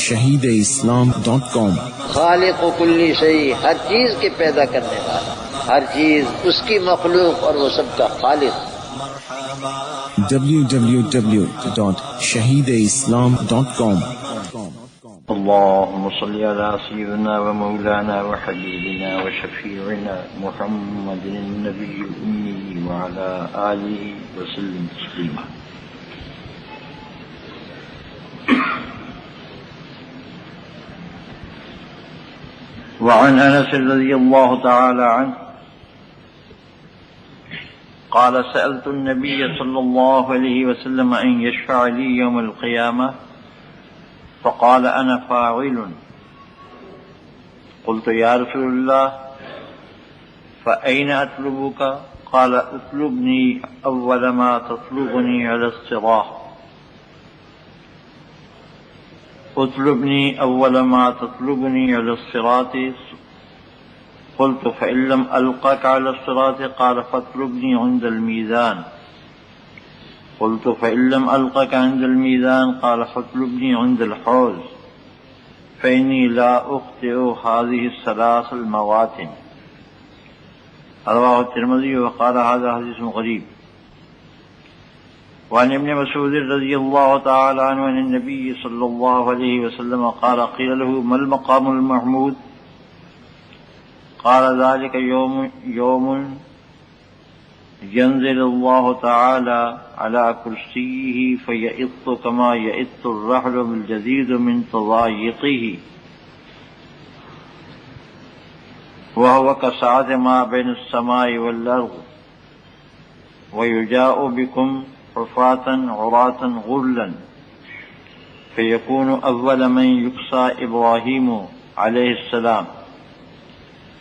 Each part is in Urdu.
shahideislam.com خالق کل شیء، ہر چیز کے پیدا کرنے والا، ہر چیز اس کی مخلوق اور وہ سب کا خالق. www.shahideislam.com اللهم صل على سيدنا ومولانا وحبيبنا وشفيعنا محمد النبي الأمي وعلى آله وسلم تسليما. وعن أنس رضي الله تعالى عنه قال سألت النبي صلى الله عليه وسلم أن يشفع لي يوم القيامة فقال أنا فاعل. قلت يا رسول الله فأين أطلبك؟ قال اطلبني أول ما تطلبني على الصراط. اطلبني أول ما تطلبني على الصراط. قلت فإن لم ألقك على الصراط؟ قال فاطلبني عند الميزان. قلت فإن لم ألقك عند الميزان؟ قال فاطلبني عند الحوض فإني لا أخطئ هذه الثلاث المواطن. رواه الترمذي وقال هذا حديث غريب. وعن ابن مسعود رضي الله تعالى عنه عن النبي صلى الله عليه وسلم قال قيل له ما المقام المحمود؟ قال ذلك يوم ينزل الله تعالى على كرسيه فيئط كما يئط الرحل بالجديد من تضايقه وهو كسعة ما بين السماء والأرض ويجاء بكم حفاة عراة غرلا فيكون أول من يقصى إبراهيم عليه السلام.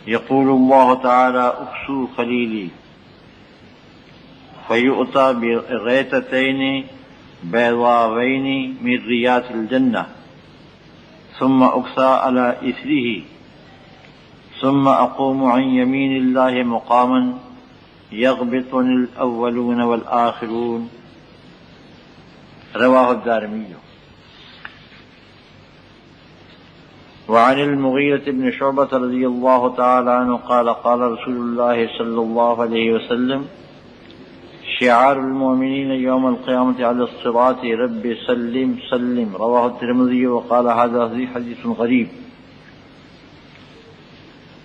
يقول الله تعالى اقصوا خليلي فيؤتى بغيتتين بيضاوين من رياض الجنة ثم أقصى على إثره ثم أقوم عن يمين الله مقاما يغبطني الأولون والآخرون. رواه الدارمي. وعن المغيرة بن شعبة رضي الله تعالى عنه قال قال رسول الله صلى الله عليه وسلم شعار المؤمنين يوم القيامة على الصراط رب سلم سلم. رواه الترمذي وقال هذا حديث غريب.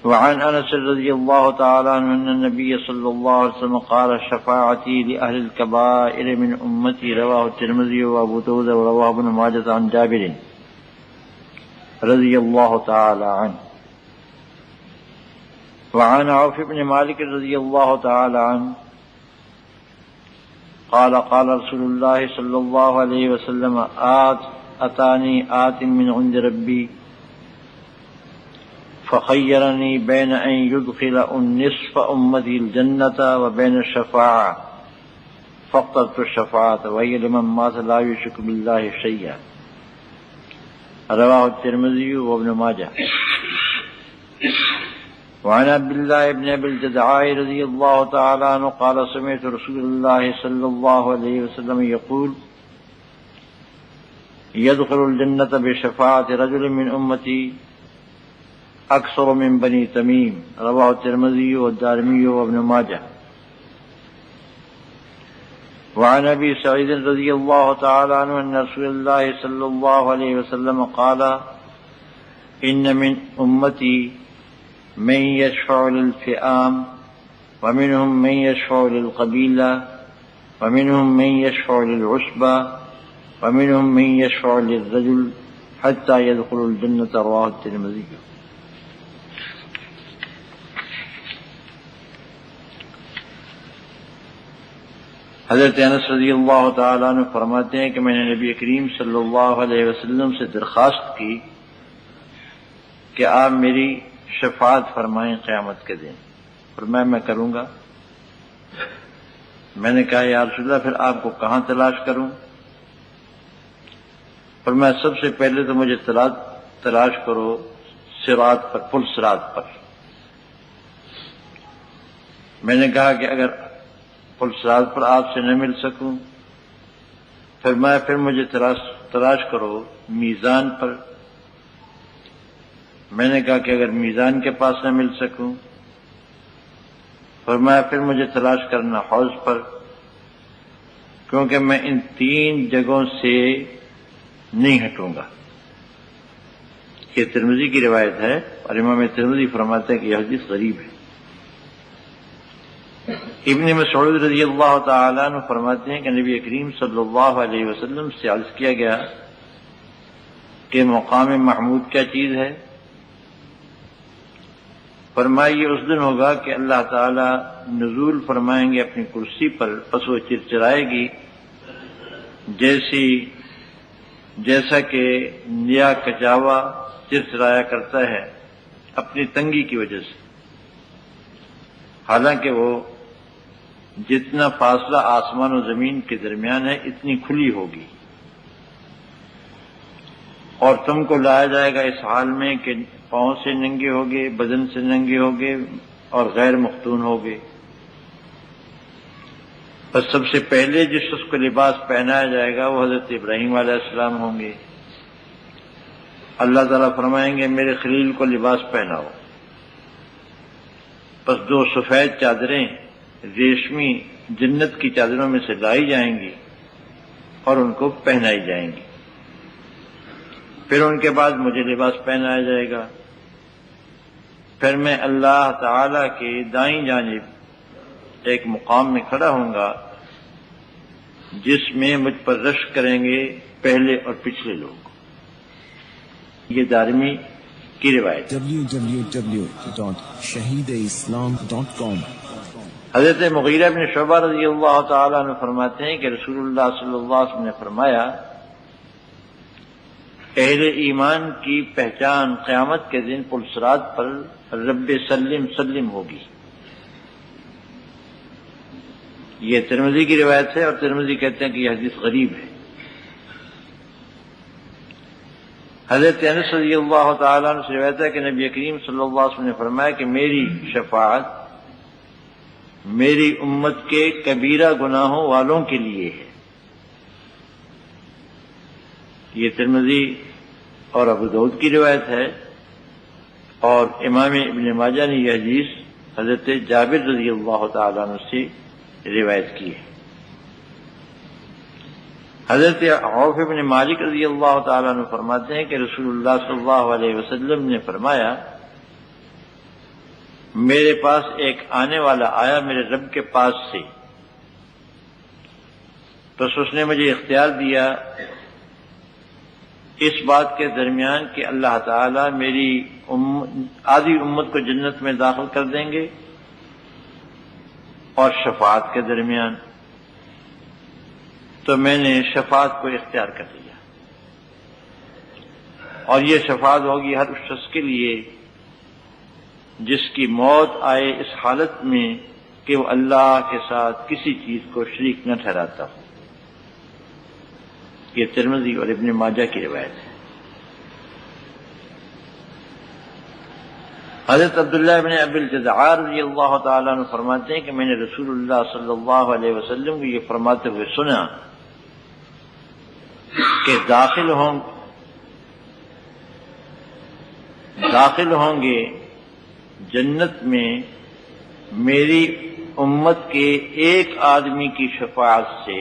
وعن أنس رضي الله تعالى عنه أن النبي صلى الله عليه وسلم قال شفاعتي لأهل الكبائر من أمتي. رواه الترمذي وأبو داود ورواه ابن ماجه عن جابر رضي الله تعالى عنه. وعن عوف بن مالك رضي الله تعالى عنه قال قال رسول الله صلى الله عليه وسلم أتاني آت من عند ربي فخيرني بين أن يدخل النصف أمتي الجنة وبين الشفاعة فاخترت الشفاعة وهي لمن مات لا يشرك بالله شيئا. رواه الترمذي وابن ماجه. وعن عبد الله بن أبي الجدعاء رضي الله تعالى عنه قال سمعت رسول الله صلى الله عليه وسلم يقول يدخل الجنة بشفاعة رجل من أمتي أكثر من بني تميم. رواه الترمذي والدارمي وابن ماجه. وعن أبي سعيد رضي الله تعالى عنه أن رسول الله صلى الله عليه وسلم قال إن من أمتي من يشفع للفئام ومنهم من يشفع للقبيلة ومنهم من يشفع للعصبة ومنهم من يشفع للرجل حتى يدخل الجنة. رواه الترمذي. حضرت انس رضی اللہ تعالیٰ عنہ فرماتے ہیں کہ میں نے نبی کریم صلی اللہ علیہ وسلم سے درخواست کی کہ آپ میری شفاعت فرمائیں قیامت کے دن. فرمایا میں کروں گا. میں نے کہا یا رسول اللہ پھر آپ کو کہاں تلاش کروں؟ فرمایا سب سے پہلے تو مجھے تلاش کرو صراط پر، پل صراط پر. میں نے کہا کہ اگر پل صراط پر آپ سے نہ مل سکوں فرمایا پھر مجھے تلاش کرو میزان پر. میں نے کہا کہ اگر میزان کے پاس نہ مل سکوں. فرمایا پھر مجھے تلاش کرنا حوض پر، کیونکہ میں ان 3 جگہوں سے نہیں ہٹوں گا. یہ ترمذی کی روایت ہے اور امام ترمذی فرماتے ہیں کہ یہ حدیث غریب ہے. ابن مسعود رضی اللہ تعالیٰ عنہ فرماتے ہیں کہ نبی کریم صلی اللہ علیہ وسلم سے عرض کیا گیا کہ مقام محمود کیا چیز ہے؟ فرمایا یہ اس دن ہوگا کہ اللہ تعالیٰ نزول فرمائیں گے اپنی کرسی پر، پس وہ چرچرائے گی جیسا کہ نیا کچاوا چرچرایا کرتا ہے اپنی تنگی کی وجہ سے، حالانکہ وہ جتنا فاصلہ آسمان و زمین کے درمیان ہے اتنی کھلی ہوگی. اور تم کو لایا جائے گا اس حال میں کہ پاؤں سے ننگے ہوگے، بدن سے ننگے ہوگے اور غیر مختون ہوگے. بس سب سے پہلے جس شخص کو لباس پہنایا جائے گا وہ حضرت ابراہیم علیہ السلام ہوں گے. اللہ تعالیٰ فرمائیں گے میرے خلیل کو لباس پہناؤ. بس 2 سفید چادریں ریشمی جنت کی چادروں میں سے لائی جائیں گی اور ان کو پہنائی جائیں گی. پھر ان کے بعد مجھے لباس پہنایا جائے گا. پھر میں اللہ تعالی کے دائیں جانب ایک مقام میں کھڑا ہوں گا جس میں مجھ پر رشک کریں گے پہلے اور پچھلے لوگ. یہ دارمی کی روایت. www.shahideislam.com. حضرت مغیرہ بن شعبہ رضی اللہ تعالیٰ عنہ فرماتے ہیں کہ رسول اللہ صلی اللہ علیہ وسلم نے فرمایا اہل ایمان کی پہچان قیامت کے دن پلسرات پر رب سلم سلم ہوگی. یہ ترمذی کی روایت ہے اور ترمذی کہتے ہیں کہ یہ حدیث غریب ہے. حضرت انس رضی اللہ تعالیٰ عنہ سے روایت ہے کہ نبی کریم صلی اللہ علیہ وسلم نے فرمایا کہ میری شفاعت میری امت کے کبیرہ گناہوں والوں کے لیے ہے. یہ ترمذی اور ابو داؤد کی روایت ہے اور امام ابن ماجہ نے یہ حدیث حضرت جابر رضی اللہ تعالیٰ عنہ سے روایت کی ہے. حضرت عوف بن مالک رضی اللہ تعالیٰ عنہ فرماتے ہیں کہ رسول اللہ صلی اللہ علیہ وسلم نے فرمایا میرے پاس ایک آنے والا آیا میرے رب کے پاس سے، بس اس نے مجھے اختیار دیا اس بات کے درمیان کہ اللہ تعالیٰ میری آدھی امت کو جنت میں داخل کر دیں گے اور شفاعت کے درمیان. تو میں نے شفاعت کو اختیار کر لیا اور یہ شفاعت ہوگی ہر اس شخص کے لیے جس کی موت آئے اس حالت میں کہ وہ اللہ کے ساتھ کسی چیز کو شریک نہ ٹھہراتا ہو. یہ ترمذی اور ابن ماجہ کی روایت ہے. حضرت عبداللہ بن ابی الجذع رضی اللہ تعالیٰ عنہ فرماتے ہیں کہ میں نے رسول اللہ صلی اللہ علیہ وسلم کو یہ فرماتے ہوئے سنا کہ داخل ہوں گے جنت میں میری امت کے ایک آدمی کی شفاعت سے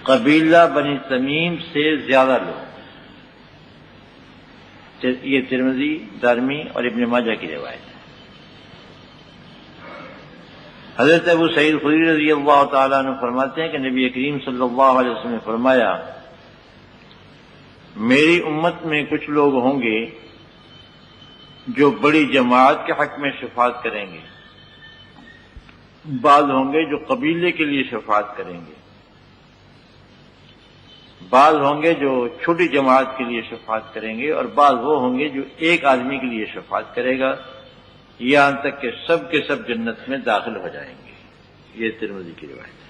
قبیلہ بنی تمیم سے زیادہ لوگ. یہ ترمذی، دارمی اور ابن ماجہ کی روایت ہے. حضرت ابو سعید خدری رضی اللہ تعالیٰ عنہ فرماتے ہیں کہ نبی کریم صلی اللہ علیہ وسلم نے فرمایا میری امت میں کچھ لوگ ہوں گے جو بڑی جماعت کے حق میں شفاعت کریں گے، بعض ہوں گے جو قبیلے کے لیے شفاعت کریں گے، بعض ہوں گے جو چھوٹی جماعت کے لیے شفاعت کریں گے اور بعض وہ ہوں گے جو ایک آدمی کے لیے شفاعت کرے گا، یہاں تک کہ سب کے سب جنت میں داخل ہو جائیں گے. یہ ترمذی کی روایت ہے.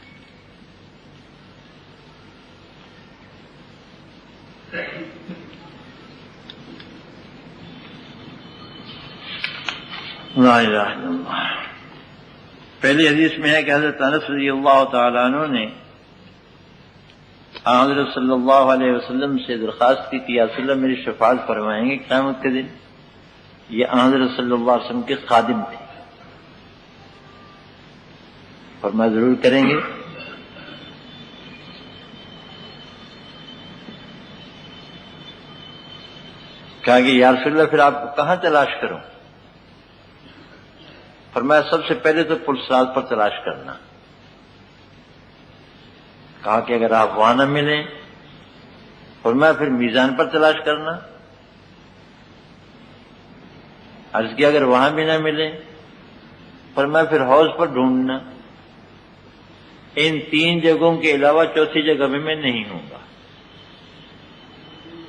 لا الہ الا اللہ. پہلی حدیث میں ہے کہ حضرت انس رضی اللہ تعالیٰ عنہ نے حضرت صلی اللہ علیہ وسلم سے درخواست کی کہ یا رسول اللہ میری شفاعت فرمائیں گے قیامت کے دن. یہ حضرت صلی اللہ علیہ وسلم کے خادم تھے. فرمایا ضرور کریں گے. کہا کہ یا رسول اللہ پھر آپ کو کہاں تلاش کروں؟ فرمایا سب سے پہلے تو پلسرات پر تلاش کرنا. کہا کہ اگر آپ وہاں نہ ملیں، فرمایا پھر میزان پر تلاش کرنا. عرض کیا اگر وہاں بھی نہ ملیں، فرمایا پھر حوض پر ڈھونڈنا. ان تین جگہوں کے علاوہ چوتھی جگہ میں نہیں ہوں گا،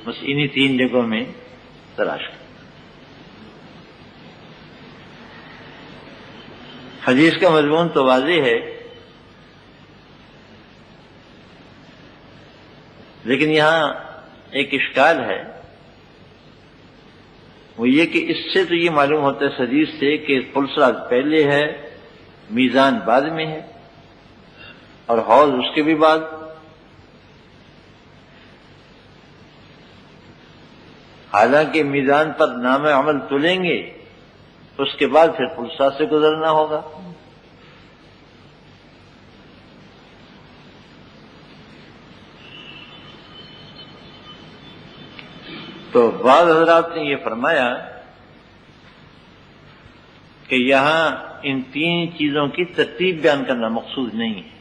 بس انہی تین جگہوں میں تلاش کرنا. حدیث کا مضمون تو واضح ہے، لیکن یہاں ایک اشکال ہے. وہ یہ کہ اس سے تو یہ معلوم ہوتا ہے حدیث سے کہ پلسرات پہلے ہے، میزان بعد میں ہے، اور حوض اس کے بھی بعد. حالانکہ میزان پر نام عمل تلیں گے، اس کے بعد پھر پلسرات سے گزرنا ہوگا. تو بعض حضرات نے یہ فرمایا کہ یہاں ان تین چیزوں کی ترتیب بیان کرنا مقصود نہیں ہے،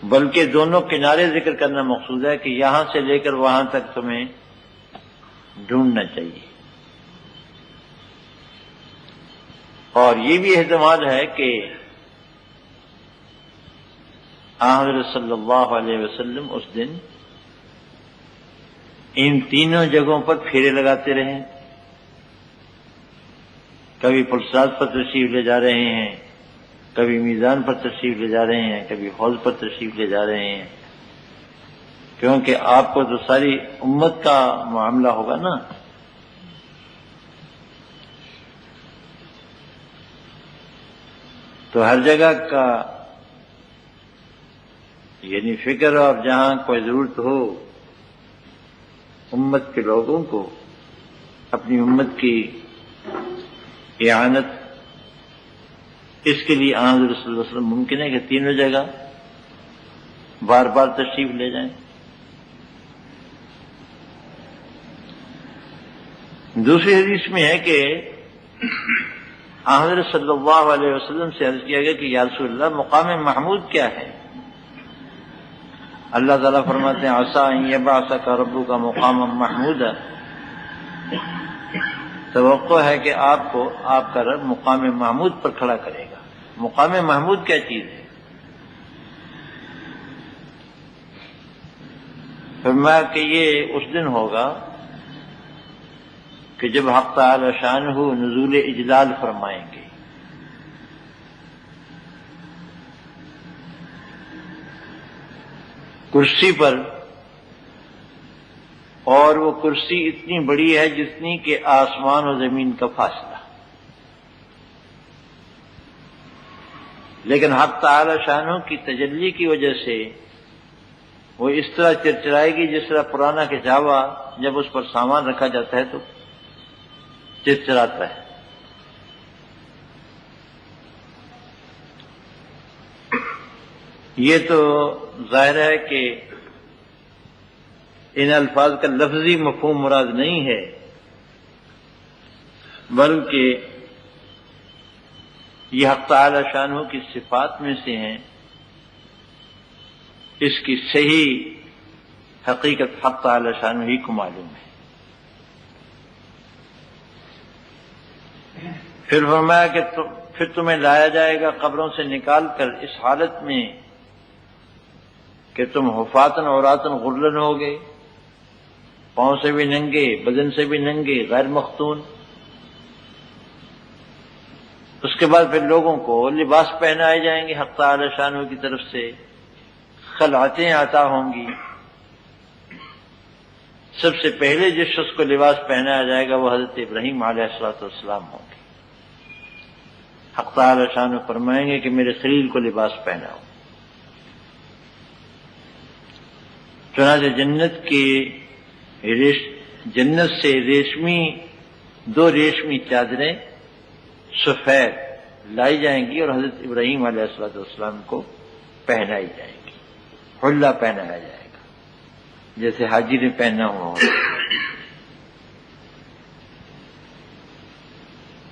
بلکہ دونوں کنارے ذکر کرنا مقصود ہے کہ یہاں سے لے کر وہاں تک تمہیں ڈھونڈنا چاہیے. اور یہ بھی احتمال ہے کہ حضرت صلی اللہ علیہ وسلم اس دن ان تینوں جگہوں پر پھیرے لگاتے رہے. کبھی پلسرات پر تشریف لے جا رہے ہیں، کبھی میزان پر تشریف لے جا رہے ہیں، کبھی حوض پر تشریف لے جا رہے ہیں، کیونکہ آپ کو تو ساری امت کا معاملہ ہوگا نا. تو ہر جگہ کا یعنی فکر، اور جہاں کوئی ضرورت ہو امت کے لوگوں کو اپنی امت کی اعانت، اس کے لیے حضرت صلی اللہ علیہ وسلم ممکن ہے کہ تینوں جگہ بار بار تشریف لے جائیں. دوسری حدیث میں ہے کہ حضرت صلی اللہ علیہ وسلم سے عرض کیا گیا کہ یا رسول اللہ مقام محمود کیا ہے؟ اللہ تعالیٰ فرماتے ہیں عسیٰ ان یبعثک ربک مقاما محمودا. توقع ہے کہ آپ کو آپ کا رب مقام محمود پر کھڑا کرے گا. مقام محمود کیا چیز ہے؟ فرمایا کہ یہ اس دن ہوگا کہ جب حق تعالی شانہ نزول اجلال فرمائیں گے. کرسی پر، اور وہ کرسی اتنی بڑی ہے جتنی کہ آسمان و زمین کا فاصلہ، لیکن حق تعالی شانہ کی تجلی کی وجہ سے وہ اس طرح چرچرائے گی جس طرح پرانا کچاوا جب اس پر سامان رکھا جاتا ہے تو چرچراتا ہے. یہ تو ظاہر ہے کہ ان الفاظ کا لفظی مفہوم مراد نہیں ہے، بلکہ یہ حق تعالی شانہ کی صفات میں سے ہیں. اس کی صحیح حقیقت حق تعالی شانہ ہی کو معلوم ہے. پھر فرمایا کہ پھر تمہیں لایا جائے گا قبروں سے نکال کر اس حالت میں کہ تم حفاتن عوراتن غرلن ہو گئے، پاؤں سے بھی ننگے، بدن سے بھی ننگے، غیر مختون. اس کے بعد پھر لوگوں کو لباس پہنائے جائیں گے حق تعالی شانہ کی طرف سے، خلعتیں عطا ہوں گی. سب سے پہلے جس شخص کو لباس پہنایا جائے گا وہ حضرت ابراہیم علیہ السلام ہوں گے۔ حق تعالی شان فرمائیں گے کہ میرے خلیل کو لباس پہناؤ۔ چنانچہ جنت سے دو ریشمی چادریں سفید لائی جائیں گی اور حضرت ابراہیم علیہ السلام کو پہنائی جائیں گی، حلہ پہنایا جائے گا جیسے حاجی نے پہنا ہوا ہوگا۔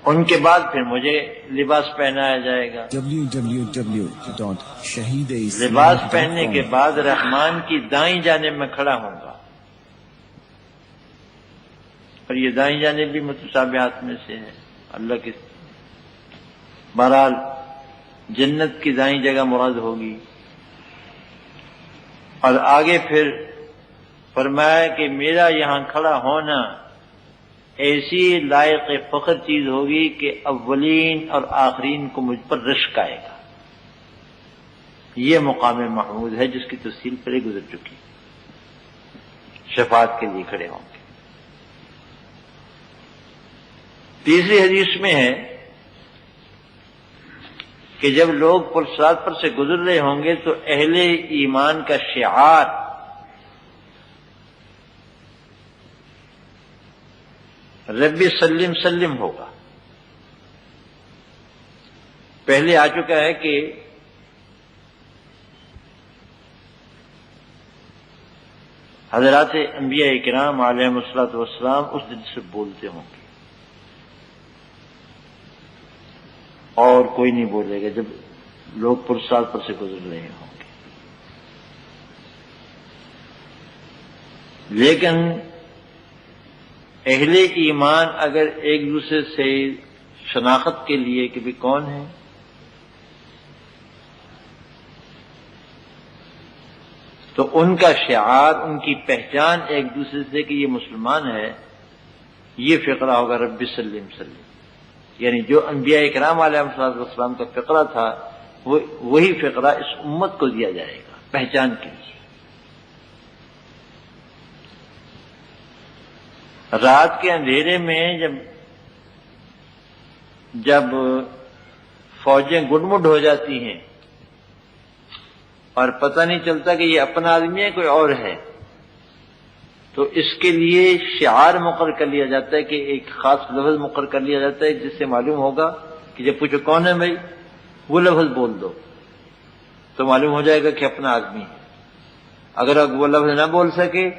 ان کے بعد پھر مجھے لباس پہنایا جائے گا۔ www.shahideislam.com لباس پہننے کے بعد رحمان کی دائیں جانب میں کھڑا ہوں گا، اور یہ دائیں جانب بھی متشابہات میں سے ہے اللہ کی۔ بہرحال جنت کی دائیں جگہ مراد ہوگی، اور آگے پھر فرمایا کہ میرا یہاں کھڑا ہونا ایسی لائق فخر چیز ہوگی کہ اولین اور آخرین کو مجھ پر رشک آئے گا۔ یہ مقام محمود ہے جس کی تفصیل پہلے گزر چکی، شفاعت کے لیے کھڑے ہوں گے۔ تیسری حدیث میں ہے کہ جب لوگ پل صراط پر سے گزر رہے ہوں گے تو اہل ایمان کا شعار ربی سلم سلم ہوگا۔ پہلے آ چکا ہے کہ حضرات انبیاء کرام علیہم الصلوۃ والسلام اس دن سے بولتے ہوں گے، اور کوئی نہیں بولے گا جب لوگ پرساد پر سے گزر رہے ہوں گے۔ لیکن اہل ایمان اگر ایک دوسرے سے شناخت کے لیے کہ بھی کون ہے، تو ان کا شعار، ان کی پہچان ایک دوسرے سے کہ یہ مسلمان ہے، یہ فقرہ ہوگا رب سلم سلم۔ یعنی جو انبیاء کرام علیہ السلام کا فقرہ تھا وہی فقرہ اس امت کو دیا جائے گا پہچان کے لیے۔ رات کے اندھیرے میں جب فوجیں گڈمڈ ہو جاتی ہیں اور پتہ نہیں چلتا کہ یہ اپنا آدمی ہے کوئی اور ہے، تو اس کے لیے شعار مقرر کر لیا جاتا ہے کہ ایک خاص لفظ مقرر کر لیا جاتا ہے جس سے معلوم ہوگا کہ جب پوچھو کون ہے بھائی، وہ لفظ بول دو تو معلوم ہو جائے گا کہ اپنا آدمی ہے۔ اگر وہ لفظ نہ بول سکے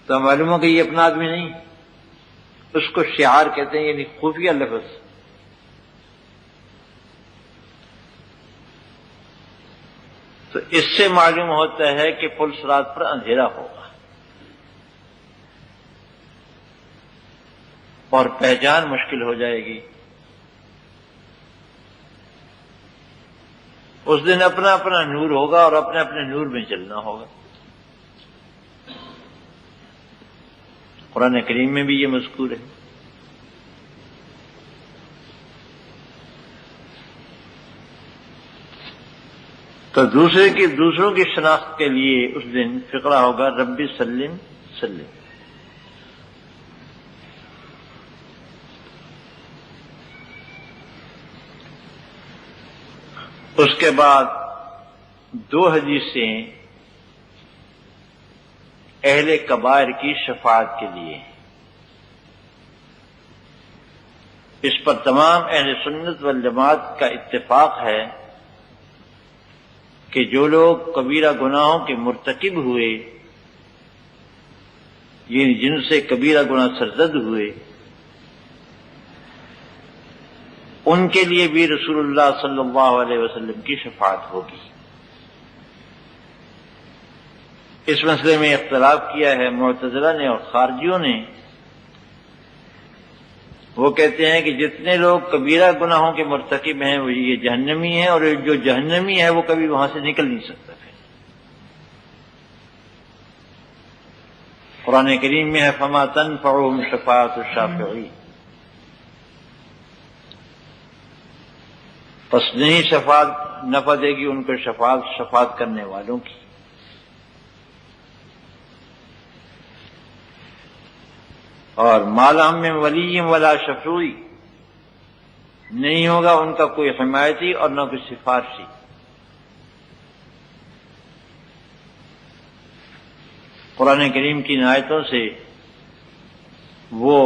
تو معلوم ہو کہ یہ اپنا آدمی نہیں، اس کو شعار کہتے ہیں، یعنی خفیہ لفظ۔ تو اس سے معلوم ہوتا ہے کہ پل صراط پر اندھیرا ہوگا اور پہچان مشکل ہو جائے گی۔ اس دن اپنا اپنا نور ہوگا اور اپنے اپنے نور میں چلنا ہوگا۔ قرآن کریم میں بھی یہ مذکور ہے۔ تو دوسروں کی شناخت کے لیے اس دن فقرہ ہوگا ربی سلم سلم۔ اس کے بعد دو حدیثیں اہل کبائر کی شفاعت کے لیے، اس پر تمام اہل سنت والجماعت کا اتفاق ہے کہ جو لوگ کبیرہ گناہوں کے مرتکب ہوئے، یعنی جن سے کبیرہ گناہ سرزد ہوئے، ان کے لیے بھی رسول اللہ صلی اللہ علیہ وسلم کی شفاعت ہوگی۔ اس مسئلے میں اختلاف کیا ہے معتزلہ نے اور خارجیوں نے۔ وہ کہتے ہیں کہ جتنے لوگ کبیرہ گناہوں کے مرتکب ہیں وہ یہ جہنمی ہیں، اور جو جہنمی ہے وہ کبھی وہاں سے نکل نہیں سکتا۔ پھر قرآن کریم میں ہے فما تنفعهم شفاعت الشافعین، پس نہیں شفاعت نفع دے گی ان کو شفاعت کرنے والوں کی۔ اور مالہم میں ولی ولا شفیع، نہیں ہوگا ان کا کوئی حمایتی اور نہ کوئی سفارشی۔ قرآن کریم کی ان آیتوں سے وہ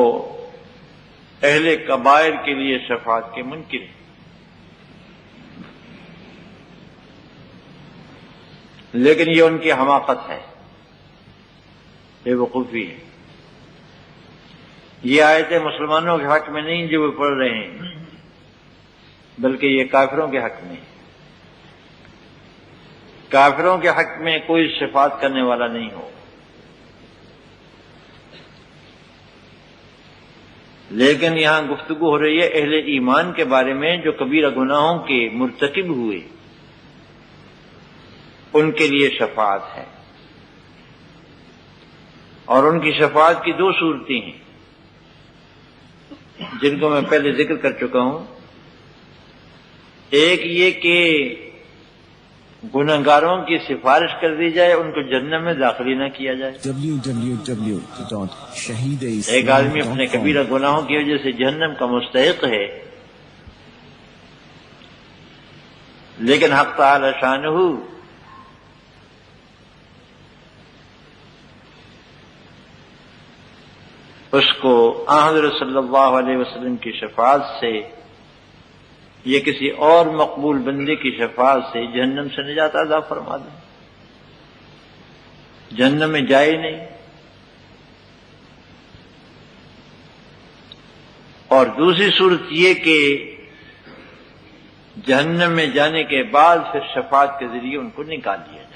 اہل کبائر کے لیے شفاعت کے منکر ہیں، لیکن یہ ان کی حماقت ہے، بے وقوفی ہے۔ یہ آیتیں مسلمانوں کے حق میں نہیں جو وہ پڑھ رہے ہیں، بلکہ یہ کافروں کے حق میں۔ کافروں کے حق میں کوئی شفاعت کرنے والا نہیں ہو، لیکن یہاں گفتگو ہو رہی ہے اہل ایمان کے بارے میں جو کبیرہ گناہوں کے مرتکب ہوئے، ان کے لیے شفاعت ہے، اور ان کی شفاعت کی دو صورتیں ہیں جن کو میں پہلے ذکر کر چکا ہوں۔ ایک یہ کہ گنہگاروں کی سفارش کر دی جائے، ان کو جہنم میں داخل نہ کیا جائے۔ ایک آدمی اپنے کبیرہ گناہوں کی وجہ سے جہنم کا مستحق ہے، لیکن حق تعالی شانہ اس کو حضرت صلی اللہ علیہ وسلم کی شفاعت سے یا کسی اور مقبول بندے کی شفاعت سے جہنم سے نجات عطا فرما دیں، جہنم میں جائے نہیں۔ اور دوسری صورت یہ کہ جہنم میں جانے کے بعد پھر شفاعت کے ذریعے ان کو نکال لیا جائے۔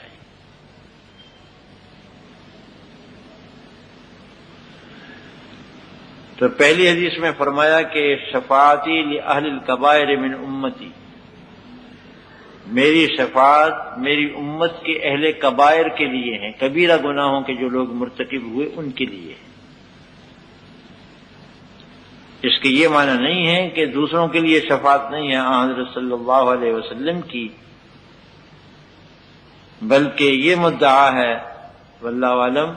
تو پہلی حدیث میں فرمایا کہ شفاعتی لأہل الکبائر من امتی، میری شفاعت میری امت کے اہل کبائر کے لیے ہیں، کبیرہ گناہوں کے جو لوگ مرتکب ہوئے ان کے لیے ہیں۔ اس کے یہ معنی نہیں ہے کہ دوسروں کے لیے شفاعت نہیں ہے حضرت صلی اللہ علیہ وسلم کی، بلکہ یہ مدعا ہے واللہ عالم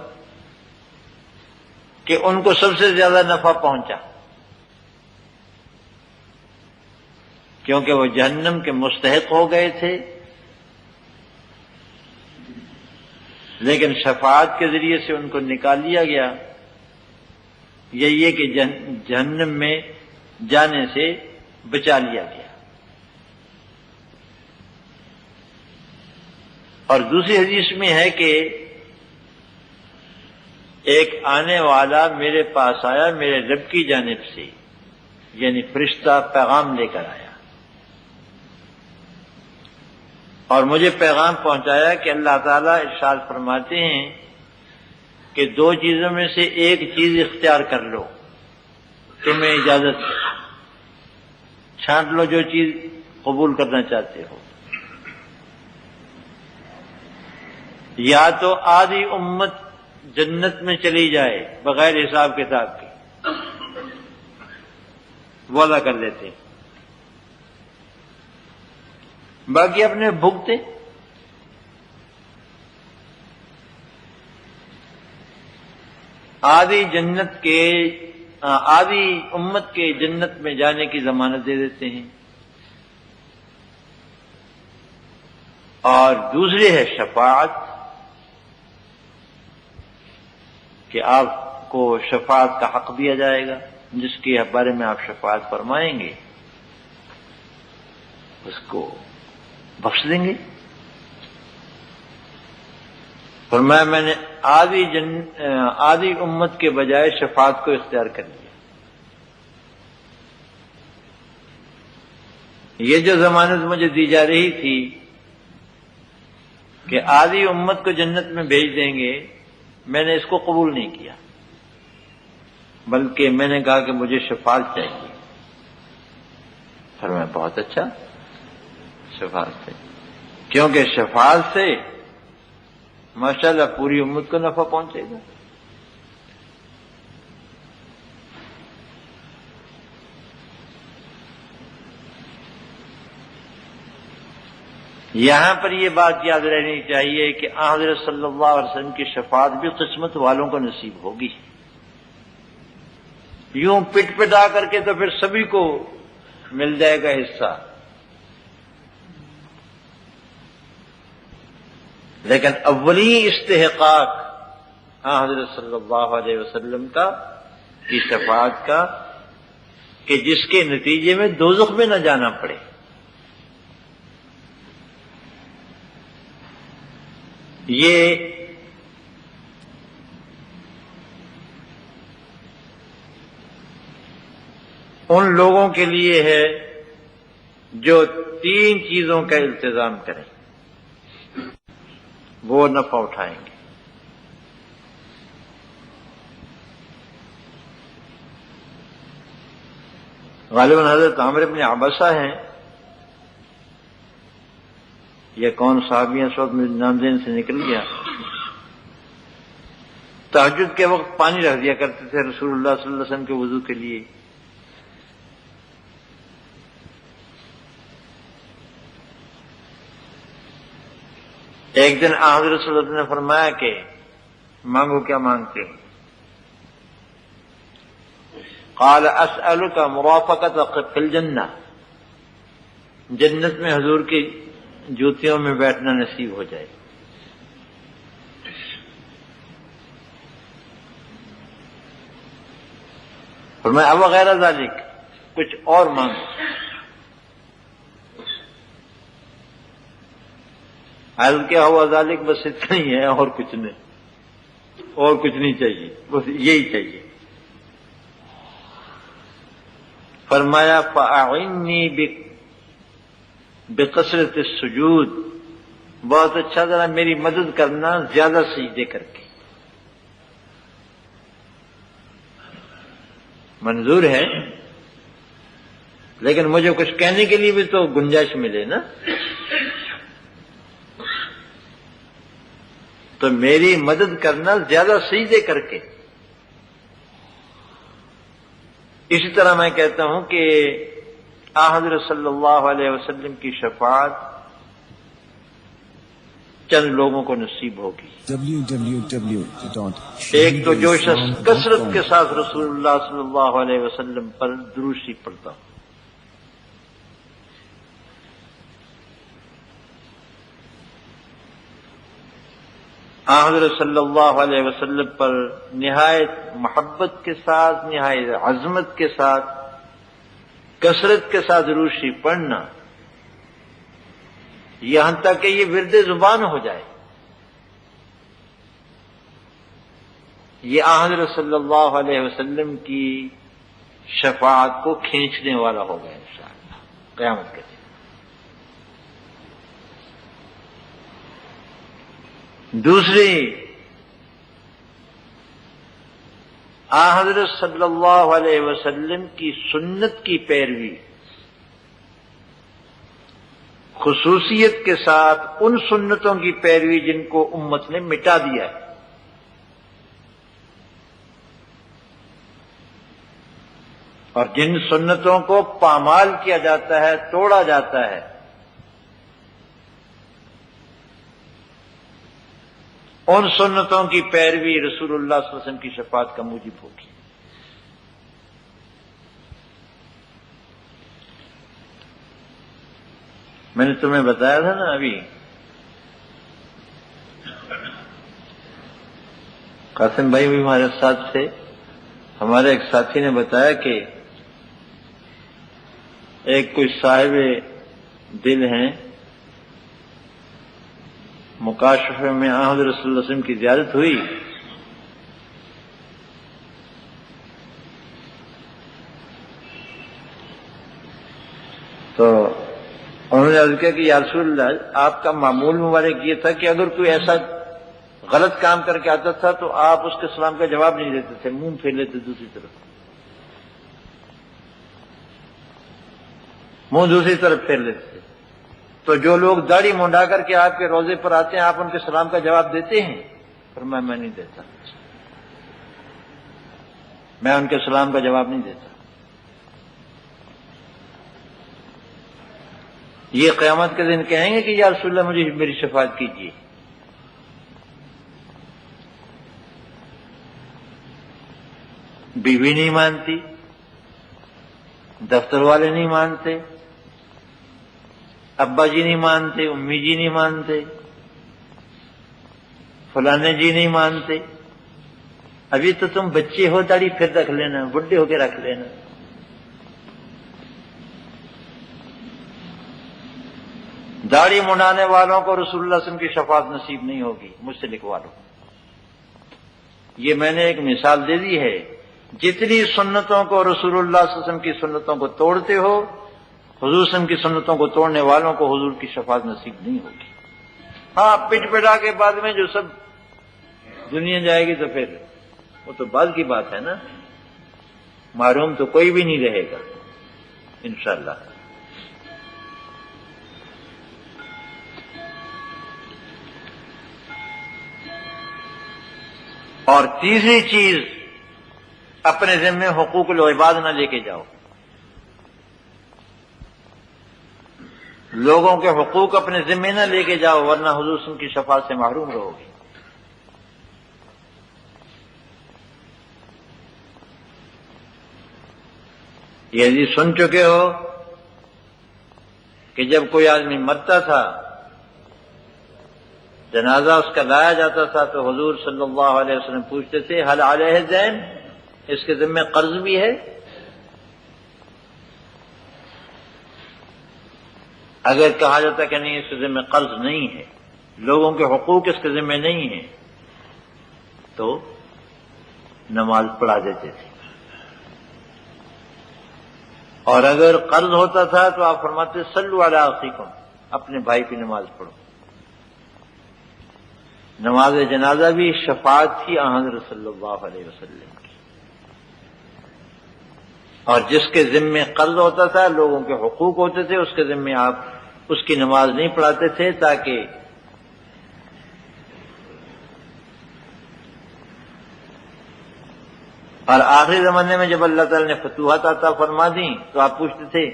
کہ ان کو سب سے زیادہ نفع پہنچا، کیونکہ وہ جہنم کے مستحق ہو گئے تھے، لیکن شفاعت کے ذریعے سے ان کو نکال لیا گیا، یہ کہ جہنم میں جانے سے بچا لیا گیا۔ اور دوسری حدیث میں ہے کہ ایک آنے والا میرے پاس آیا میرے رب کی جانب سے، یعنی فرشتہ پیغام لے کر آیا اور مجھے پیغام پہنچایا کہ اللہ تعالیٰ ارشاد فرماتے ہیں کہ دو چیزوں میں سے ایک چیز اختیار کر لو، تمہیں اجازت ہے، چھانٹ لو جو چیز قبول کرنا چاہتے ہو، یا تو آدھی امت جنت میں چلی جائے بغیر حساب کتاب کے، وعدہ کر لیتے ہیں، باقی اپنے بھگتے۔ آدھی امت کے جنت میں جانے کی ضمانت دے دیتے ہیں، اور دوسری ہے شفاعت کہ آپ کو شفاعت کا حق دیا جائے گا، جس کے بارے میں آپ شفاعت فرمائیں گے اس کو بخش دیں گے۔ فرمایا میں نے آدھی امت کے بجائے شفاعت کو اختیار کر لیا۔ یہ جو ضمانت مجھے دی جا رہی تھی کہ آدھی امت کو جنت میں بھیج دیں گے، میں نے اس کو قبول نہیں کیا، بلکہ میں نے کہا کہ مجھے شفاعت چاہیے۔ فرمایا بہت اچھا، شفاعت سے، کیونکہ شفاعت سے ماشاءاللہ پوری امت کو نفع پہنچے گا۔ یہاں پر یہ بات یاد رہنی چاہیے کہ حضرت صلی اللہ علیہ وسلم کی شفاعت بھی قسمت والوں کو نصیب ہوگی، یوں پٹ پٹا کر کے تو پھر سبھی کو مل جائے گا حصہ، لیکن اولی استحقاق حضرت صلی اللہ علیہ وسلم کا کی شفاعت کا کہ جس کے نتیجے میں دوزخ میں نہ جانا پڑے۔ یہ ان لوگوں کے لیے ہے جو تین چیزوں کا التزام کریں، وہ نفع اٹھائیں گے۔ غالباً حضرت عامر بن عبسہ ہیں یا کون صحابی ہیں، اس وقت میرے نام ذہن سے نکل گیا، تہجد کے وقت پانی رکھ دیا کرتے تھے رسول اللہ صلی اللہ علیہ وسلم کے وضو کے لیے۔ ایک دن حضرت صلی اللہ علیہ وسلم نے فرمایا کہ مانگو کیا مانگتے ہو؟ قال اسألک مرافقت فی الجنہ، جنت میں حضور کی جوتیوں میں بیٹھنا نصیب ہو جائے۔ فرمایا اب غیر ذالک، کچھ اور مانگو۔ حل کیا ہوا ذالک، بس اتنا ہی ہے اور کچھ نہیں، اور کچھ نہیں چاہیے، بس یہی چاہیے۔ فرمایا فأعنی بکثرت السجود، بہت اچھا، ذرا میری مدد کرنا زیادہ سجدے کر کے۔ منظور ہے، لیکن مجھے کچھ کہنے کے لیے بھی تو گنجائش ملے نا۔ تو میری مدد کرنا زیادہ سجدے کر کے۔ اسی طرح میں کہتا ہوں کہ حضرت صلی اللہ علیہ وسلم کی شفاعت چند لوگوں کو نصیب ہوگی۔ ایک تو جو شخص کثرت کے ساتھ رسول اللہ صلی اللہ علیہ وسلم پر درود شریف پڑھتا ہوں، حضرت صلی اللہ علیہ وسلم پر نہایت محبت کے ساتھ، نہایت عظمت کے ساتھ، کثرت کے ساتھ درود شریف پڑھنا، یہاں تک کہ یہ ورد زبان ہو جائے، یہ حضرت صلی اللہ علیہ وسلم کی شفاعت کو کھینچنے والا ہوگا انشاءاللہ قیامت کے دن۔ دوسری، حضرت صلی اللہ علیہ وسلم کی سنت کی پیروی، خصوصیت کے ساتھ ان سنتوں کی پیروی جن کو امت نے مٹا دیا ہے، اور جن سنتوں کو پامال کیا جاتا ہے، توڑا جاتا ہے، ان سنتوں کی پیروی رسول اللہ صلی اللہ علیہ وسلم کی شفاعت کا موجب ہوگی۔ میں نے تمہیں بتایا تھا نا ابھی، قاسم بھائی بھی ہمارے ساتھ تھے، ہمارے ایک ساتھی نے بتایا کہ ایک کوئی صاحب دل ہیں، مکاشفے میں حضرت صلی اللہ علیہ وسلم کی زیارت ہوئی، تو انہوں نے عرض کیا کہ یا رسول اللہ، آپ کا معمول مبارک یہ تھا کہ اگر کوئی ایسا غلط کام کر کے آتا تھا تو آپ اس کے سلام کا جواب نہیں دیتے تھے، منہ پھیر لیتے دوسری طرف، منہ دوسری طرف پھیر لیتے تھے۔ تو جو لوگ داڑھی منڈا کر کے آپ کے روزے پر آتے ہیں، آپ ان کے سلام کا جواب دیتے ہیں؟ فرمایا میں نہیں دیتا، میں ان کے سلام کا جواب نہیں دیتا۔ یہ قیامت کے دن کہیں گے کہ یا رسول اللہ مجھے میری شفاعت کیجیے۔ بیوی نہیں مانتی، دفتر والے نہیں مانتے، ابا جی نہیں مانتے، امی جی نہیں مانتے، فلانے جی نہیں مانتے. ابھی تو تم بچے ہو، داڑھی پھر رکھ لینا، بڈھے ہو کے رکھ لینا. داڑھی منڈانے والوں کو رسول اللہ صلی اللہ علیہ وسلم کی شفاعت نصیب نہیں ہوگی. مجھ سے لکھوا لو. یہ میں نے ایک مثال دے دی ہے. جتنی سنتوں کو رسول اللہ صلی اللہ علیہ وسلم کی سنتوں کو توڑتے ہو، حضور صلی اللہ علیہ وسلم کی سنتوں کو توڑنے والوں کو حضور کی شفاعت نصیب نہیں ہوگی. ہاں پٹ پٹا کے بعد میں جو سب دنیا جائے گی تو پھر وہ تو بعد کی بات ہے نا. محروم تو کوئی بھی نہیں رہے گا انشاءاللہ. اور تیسری چیز، اپنے ذمے حقوق العباد نہ لے کے جاؤ. لوگوں کے حقوق اپنے ذمے نہ لے کے جاؤ، ورنہ حضور صلی اللہ علیہ وسلم کی شفاعت سے محروم رہو گے. یہ حدیث سن چکے ہو کہ جب کوئی آدمی مرتا تھا، جنازہ اس کا لایا جاتا تھا، تو حضور صلی اللہ علیہ وسلم پوچھتے تھے حل علیہ دین، اس کے ذمہ قرض بھی ہے؟ اگر کہا جاتا کہ نہیں اس کے ذمہ قرض نہیں ہے، لوگوں کے حقوق اس کے ذمہ نہیں ہیں، تو نماز پڑھا دیتے تھے. اور اگر قرض ہوتا تھا تو آپ فرماتے صلوا علی اخیکم، اپنے بھائی کی نماز پڑھو. نماز جنازہ بھی شفاعت تھی حضرت صلی اللہ علیہ وسلم کی. اور جس کے ذمے قرض ہوتا تھا، لوگوں کے حقوق ہوتے تھے، اس کے ذمے آپ اس کی نماز نہیں پڑھاتے تھے، تاکہ اور آخری زمانے میں جب اللہ تعالی نے فتوحات عطا فرما دیں تو آپ پوچھتے تھے،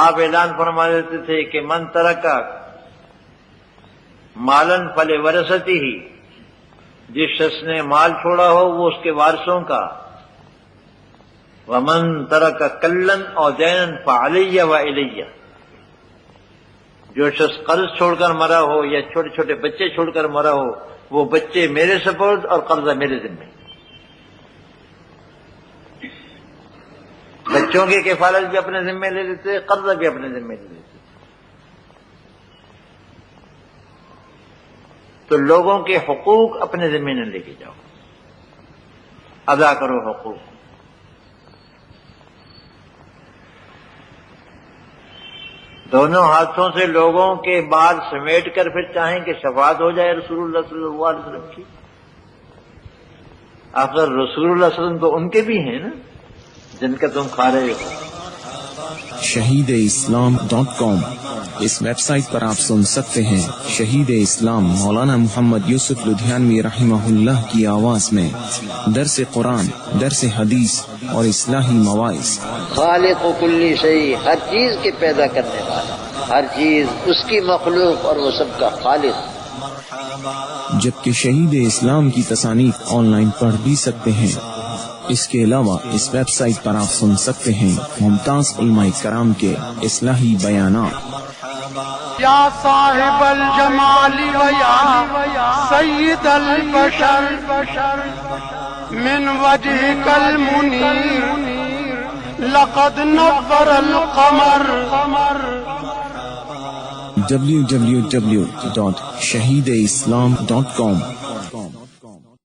آپ اعلان فرما دیتے تھے کہ من ترکا مالن فلورثتہ، جس شخص نے مال چھوڑا ہو وہ اس کے وارثوں کا. ومن ترک کلن اور دینن فعلی والی، جو شخص قرض چھوڑ کر مرا ہو یا چھوٹے چھوٹے بچے چھوڑ کر مرا ہو، وہ بچے میرے سپرد اور قرضہ میرے ذمہ. بچوں کی کفالت بھی اپنے ذمہ لے لیتے، قرضہ بھی اپنے ذمہ لے لیتے. تو لوگوں کے حقوق اپنے ذمہ نہ لے کے جاؤ، ادا کرو حقوق. دونوں ہاتھوں سے لوگوں کے بال سمیٹ کر پھر چاہیں کہ شفاعت ہو جائے رسول اللہ صلی اللہ علیہ وسلم کی. آخر رسول اللہ صلی اللہ علیہ وسلم تو ان کے بھی ہیں نا جن کا تم کھا رہے ہو. shahideislam.com اس ویب سائٹ پر آپ سن سکتے ہیں شہید اسلام مولانا محمد یوسف لدھیانوی رحمہ اللہ کی آواز میں درس قرآن، درس حدیث اور اصلاحی مواعظ. خالق و کلی شیء، ہر چیز کے پیدا کرنے والا، ہر چیز اس کی مخلوق اور وہ سب کا خالق. جبکہ شہید اسلام کی تصانیف آن لائن پڑھ بھی سکتے ہیں. اس کے علاوہ اس ویب سائٹ پر آپ سن سکتے ہیں ممتاز علماء کرام کے اصلاحی بیانات. یا صاحب الجمال و یا سید البشر من وجهك المنیر لقد نور القمر. www.shahideislam.com